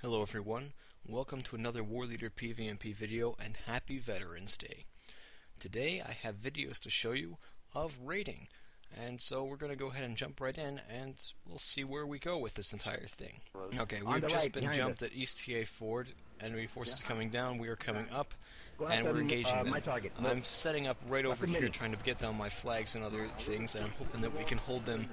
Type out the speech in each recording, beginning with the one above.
Hello everyone, welcome to another Warleader PvMP video and happy Veterans Day. Today I have videos to show you of raiding, and so we're going to go ahead and jump right in and we'll see where we go with this entire thing. Okay, we've just been jumped at East TA Ford, enemy forces coming down, we are coming up, and we're engaging them. I'm setting up right over here trying to get down my flags and other things, and I'm hoping that we can hold them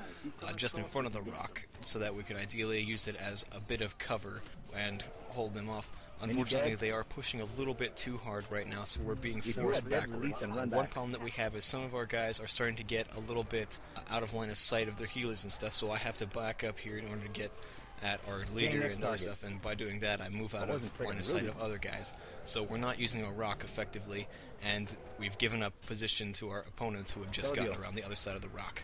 just in front of the rock so that we can ideally use it as a bit of cover and hold them off. Unfortunately, they are pushing a little bit too hard right now, so we're being forced backwards. One problem that we have is some of our guys are starting to get a little bit out of line of sight of their healers and stuff, so I have to back up here in order to get at our leader and other stuff, and by doing that I move out of line of sight of other guys. So we're not using a rock effectively, and we've given up position to our opponents who have just gotten around the other side of the rock.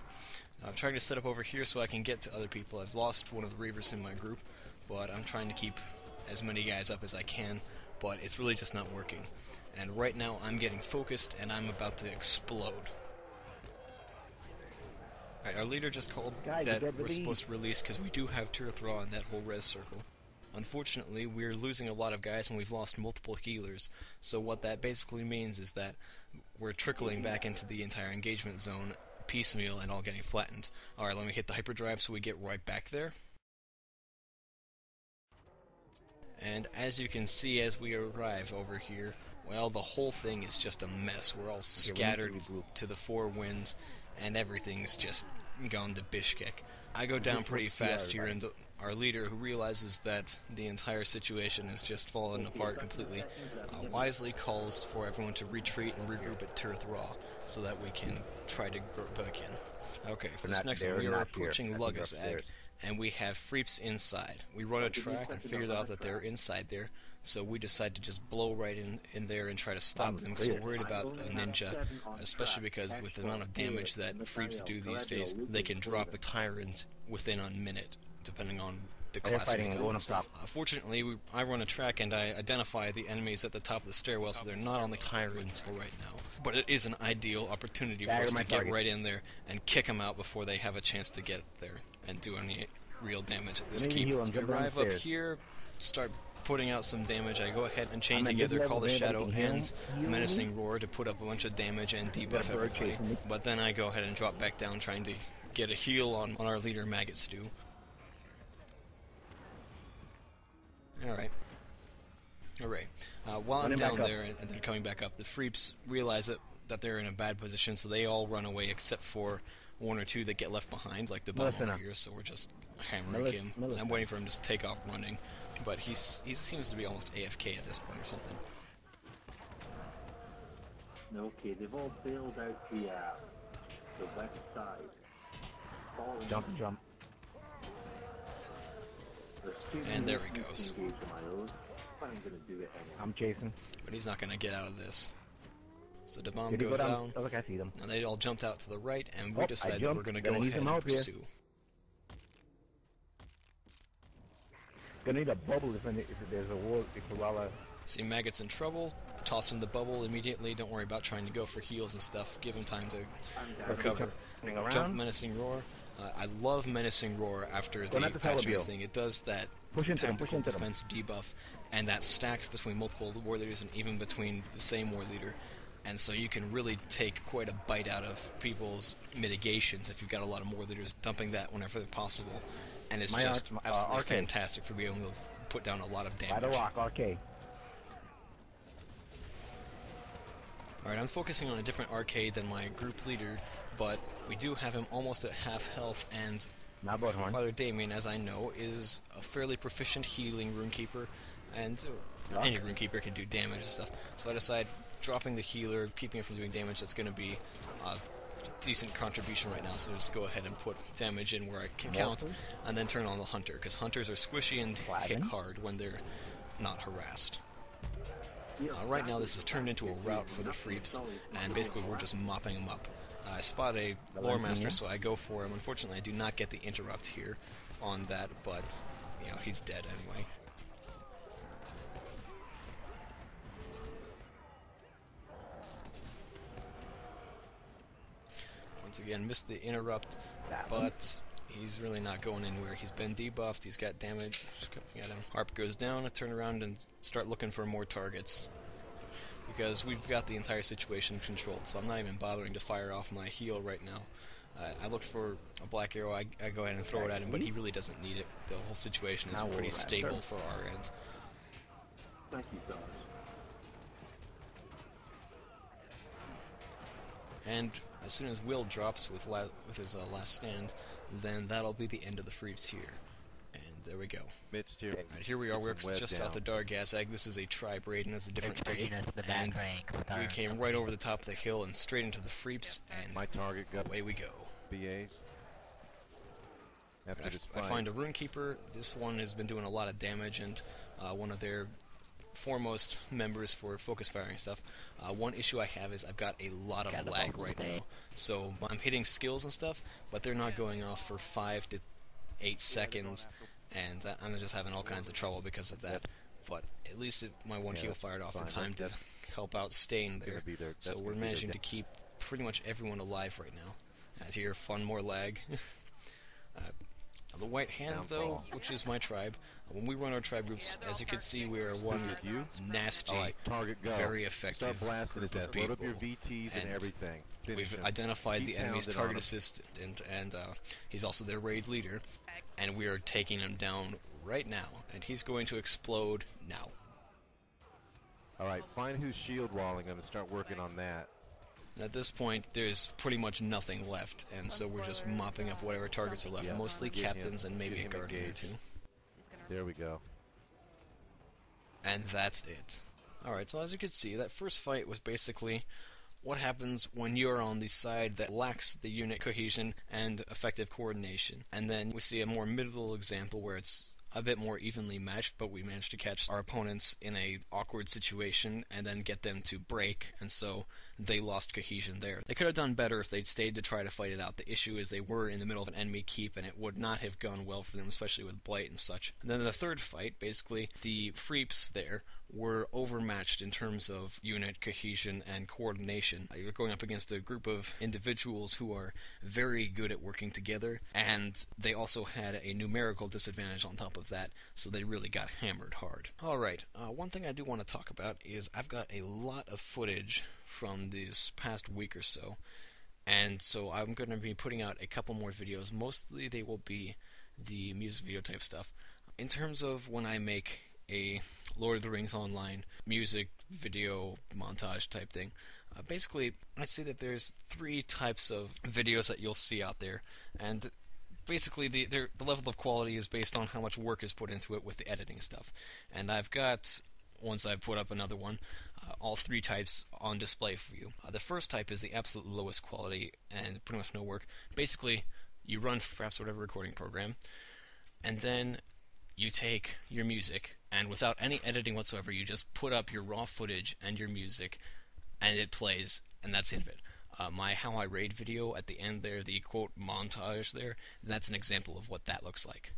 I'm trying to set up over here so I can get to other people. I've lost one of the Reavers in my group, but I'm trying to keep as many guys up as I can, but it's really just not working. And right now I'm getting focused and I'm about to explode. Alright, our leader just called that we're supposed to release because we do have Tirthra in that whole res circle. Unfortunately, we're losing a lot of guys and we've lost multiple healers, so what that basically means is that we're trickling back into the entire engagement zone piecemeal and all getting flattened. Alright, let me hit the hyperdrive so we get right back there. And as you can see as we arrive over here, well, the whole thing is just a mess. We're all scattered to the four winds, and everything's just gone to Bishkek. I go down pretty fast here, and our leader, who realizes that the entire situation has just fallen apart completely, wisely calls for everyone to retreat and regroup at Tirthra, so that we can try to grow back in. Okay, for this next one, we are approaching Lugazag, and we have Freeps inside. We run a track and figured out that they're inside there, so we decide to just blow right in there and try to stop them because we're worried about a ninja, especially because with the amount of damage that Freeps do these days, they can drop a tyrant within a minute, depending on the class and stuff. Fortunately, I run a track and I identify the enemies at the top of the stairwell, so they're not on the tyrant right now. But it is an ideal opportunity for us to get right in there and kick them out before they have a chance to get there and do any real damage at this keep. We arrive up here, start putting out some damage. I go ahead and chain together, call the Shadow and Menacing Roar to put up a bunch of damage and debuff everybody. But then I go ahead and drop back down trying to get a heal on our leader Maggot Stew. Alright. While I'm down there and then coming back up, the Freeps realize that they're in a bad position, so they all run away except for one or two that get left behind, like the bomb over here, so we're just hammering him. I'm waiting for him to take off running, but he seems to be almost AFK at this point or something. Okay, they've all bailed out the west side. Jump. And there he goes. I'm chasing. But he's not going to get out of this. So the bomb goes down, look, I see them. and they all jumped out to the right, and we decide that we're going to go ahead and pursue. Gonna need a bubble if there's a war, See Maggot's in trouble, toss him the bubble immediately, don't worry about trying to go for heals and stuff, give him time to recover. Jump Menacing Roar. I love Menacing Roar after the patch and everything. It does that tactical defense debuff, and that stacks between multiple war leaders and even between the same war leader. And so you can really take quite a bite out of people's mitigations if you've got a lot of war leaders dumping that whenever possible. And it's just absolutely fantastic for being able to put down a lot of damage. By the rock, arcade. Alright, I'm focusing on a different arcade than my group leader, but we do have him almost at half health, and Father Damien, as I know, is a fairly proficient healing runekeeper, and any runekeeper can do damage and stuff. So I decide dropping the healer, keeping it from doing damage, that's going to be a decent contribution right now, so just go ahead and put damage in where I can count, and then turn on the hunter, because hunters are squishy and hit hard when they're not harassed. Right now this has turned into a rout for the Freeps, and basically we're just mopping them up. I spot a lore master, so I go for him. Unfortunately, I do not get the interrupt here on that, but you know, he's dead anyway. Once again, missed the interrupt, but He's really not going anywhere. He's been debuffed, he's got damage coming at him. Harp goes down, I turn around and start looking for more targets. Because we've got the entire situation controlled, so I'm not even bothering to fire off my heal right now. I looked for a black arrow, I go ahead and throw it at him, but he really doesn't need it. The whole situation is pretty stable for our end. Thank you, guys. And as soon as Will drops with his last stand, then that'll be the end of the Freeps here. And there we go. Alright, here we are. We're just south of Dargas Egg. This is a tribe raid, and it's a different day. And we came right over the top of the hill and straight into the Freeps, and my target got away we go. BAs. I find a Runekeeper. This one has been doing a lot of damage, and one of their foremost members for focus firing stuff. One issue I have is I've got a lot of lag right now. So I'm hitting skills and stuff, but they're not going off for 5 to 8 seconds, and I'm just having all kinds of trouble because of that. But at least my one heal fired off in time to help out Stain there. So we're managing to keep pretty much everyone alive right now. As here, fun more lag. The White Hand, though, which is my tribe, when we run our tribe groups, as you can see, we are one nasty, very effective group of people. And we've identified the enemy's target assistant, and he's also their raid leader, and we are taking him down right now, and he's going to explode now. Alright, find who's shield walling him and start working on that. At this point, there's pretty much nothing left, and so we're just mopping up whatever targets are left, mostly captains and maybe a guardian or two. There we go. And that's it. Alright, so as you can see, that first fight was basically what happens when you're on the side that lacks the unit cohesion and effective coordination. And then we see a more middle example where it's a bit more evenly matched, but we managed to catch our opponents in a awkward situation and then get them to break, and so they lost cohesion there. They could have done better if they'd stayed to try to fight it out. The issue is they were in the middle of an enemy keep, and it would not have gone well for them, especially with Blight and such. And then the third fight, basically, the Freeps there were overmatched in terms of unit cohesion and coordination. You're going up against a group of individuals who are very good at working together, and they also had a numerical disadvantage on top of that, so they really got hammered hard. Alright, one thing I do want to talk about is I've got a lot of footage from this past week or so, and so I'm going to be putting out a couple more videos. Mostly they will be the music video type stuff. In terms of when I make a Lord of the Rings Online music video montage type thing, basically I see that there's 3 types of videos that you'll see out there, and basically the level of quality is based on how much work is put into it with the editing stuff. And I've got, once I put up another one, all 3 types on display for you. The first type is the absolute lowest quality and pretty much no work. Basically, you run perhaps whatever recording program, and then you take your music, and without any editing whatsoever, you just put up your raw footage and your music, and it plays, and that's the end of it. My How I Raid video at the end there, the quote montage there, that's an example of what that looks like.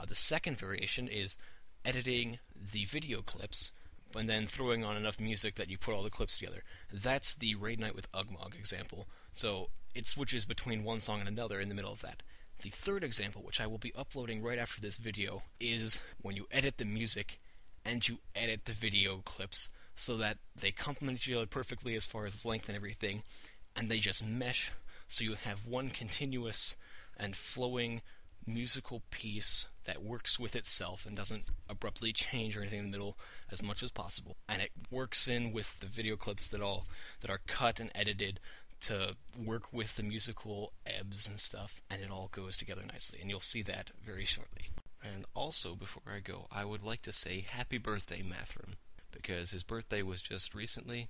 The second variation is editing the video clips and then throwing on enough music that you put all the clips together. That's the Raid Night with Ugmog example. So it switches between one song and another in the middle of that. The third example, which I will be uploading right after this video, is when you edit the music and you edit the video clips so that they complement each other perfectly as far as length and everything, and they just mesh so you have one continuous and flowing musical piece that works with itself and doesn't abruptly change or anything in the middle as much as possible. And it works in with the video clips that are cut and edited to work with the musical ebbs and stuff, and it all goes together nicely, and you'll see that very shortly. And also, before I go, I would like to say happy birthday, Mathram, because his birthday was just recently,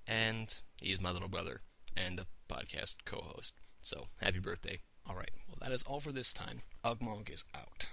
and he's my little brother and a podcast co-host. So, happy birthday. Alright, well that is all for this time. Ugmog is out.